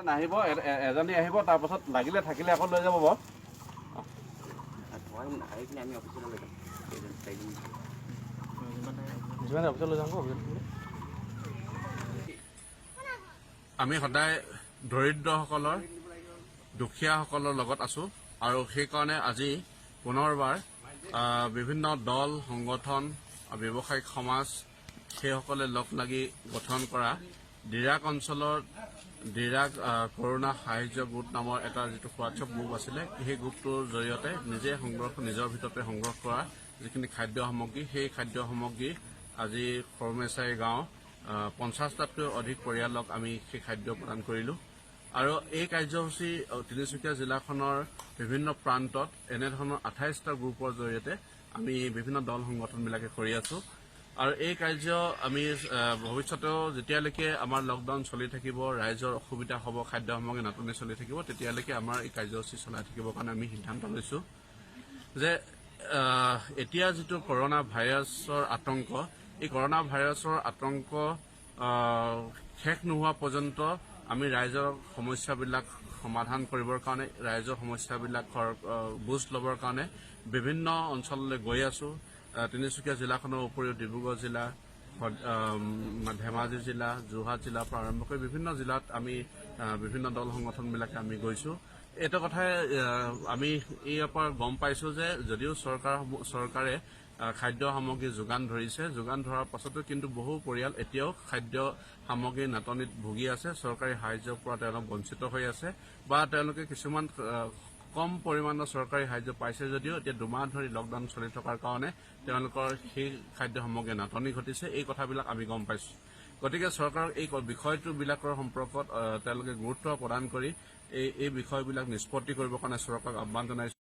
নাহিব এজনী আহিব তাৰপাছত লাগিলে থাকিলে আকৌ লৈ যাব বাৰু আমি সদায় দৰিদ্ৰসকলৰ দুখীয়াসকলৰ লগত আছো আৰু সেইকাৰণে আজি পুনৰবাৰ বিভিন্ন দল সংগঠন ব্যৱসায়িক সমাজ সেইসকলে লগ লাগি গঠন কৰা ডিৰাক অঞ্চলৰ ডিৰাক কৰোনা সাহায্য গোট নামৰ এটা যিটো হোৱাটছএপ গ্ৰুপ আছিলে সেই গ্ৰুপটোৰ জৰিয়তে নিজৰ ভিতৰতে সংগ্ৰহ কৰা যিখিনি খাদ্য সামগ্ৰী সেই খাদ্য সামগ্ৰী আজি খৰমেচাৰী গাঁও 50টাতকৈ অধিক পৰিয়ালক আমি সেই খাদ্য প্ৰদান কৰিলোঁ আৰু এই কাৰ্যসূচী তিনিচুকীয়া জিলাখনৰ বিভিন্ন প্ৰান্তত এনেধৰণৰ 28টা গ্ৰুপৰ জৰিয়তে আমি বিভিন্ন দল সংগঠনবিলাকে কৰি আছো আৰু এই কাৰ্য আমি ভৱিষ্যতেও যেতিয়ালৈকে আমাৰ লকডাউন চলি থাকিব ৰাইজৰ অসুবিধা হ'ব খাদ্য সামগ্ৰী নাটনি চলি থাকিব তেতিয়ালৈকে আমাৰ এই কাৰ্যসূচী চলাই থাকিবৰ কাৰণে আমি সিদ্ধান্ত লৈছো যে এতিয়া যিটো কৰোনা ভাইৰাছৰ আতংক এই কৰোনা ভাইৰাছৰ আতংক শেষ নোহোৱা পৰ্যন্ত আমি ৰাইজৰ সমস্যাবিলাক সমাধান কৰিবৰ কাৰণে ৰাইজৰ সমস্যাবিলাকৰ বুজ ল'বৰ কাৰণে বিভিন্ন অঞ্চললৈ গৈ আছো তিনিচুকীয়া জিলাখনৰ উপৰিও ডিব্ৰুগড় জিলা ধেমাজি জিলা যোৰহাট জিলাৰ পৰা আৰম্ভ কৰি বিভিন্ন জিলাত আমি বিভিন্ন দল সংগঠনবিলাকে আমি গৈছো এটা কথাই আমি ইয়াৰ পৰা গম পাইছো যে যদিও চৰকাৰে খাদ্য সামগ্ৰী যোগান ধৰিছে যোগান ধৰাৰ পাছতো কিন্তু বহু পৰিয়াল এতিয়াও খাদ্য সামগ্ৰীৰ নাটনিত ভুগি আছে চৰকাৰী সাহায্যৰ পৰা তেওঁলোক বঞ্চিত হৈ আছে বা তেওঁলোকে কিছুমান কম পৰিমাণৰ চৰকাৰী সাহায্য পাইছে যদিও এতিয়া 2 মাহ ধৰি লকডাউন চলি থকাৰ কাৰণে তেওঁলোকৰ সেই খাদ্য সামগ্ৰীৰ নাটনি ঘটিছে এই কথাবিলাক আমি গম পাইছো গতিকে চৰকাৰক এই বিষয়টোবিলাকৰ সম্পৰ্কত তেওঁলোকে গুৰুত্ব প্ৰদান কৰি এই বিষয়বিলাক নিষ্পত্তি কৰিবৰ কাৰণে চৰকাৰক আহ্বান জনাইছে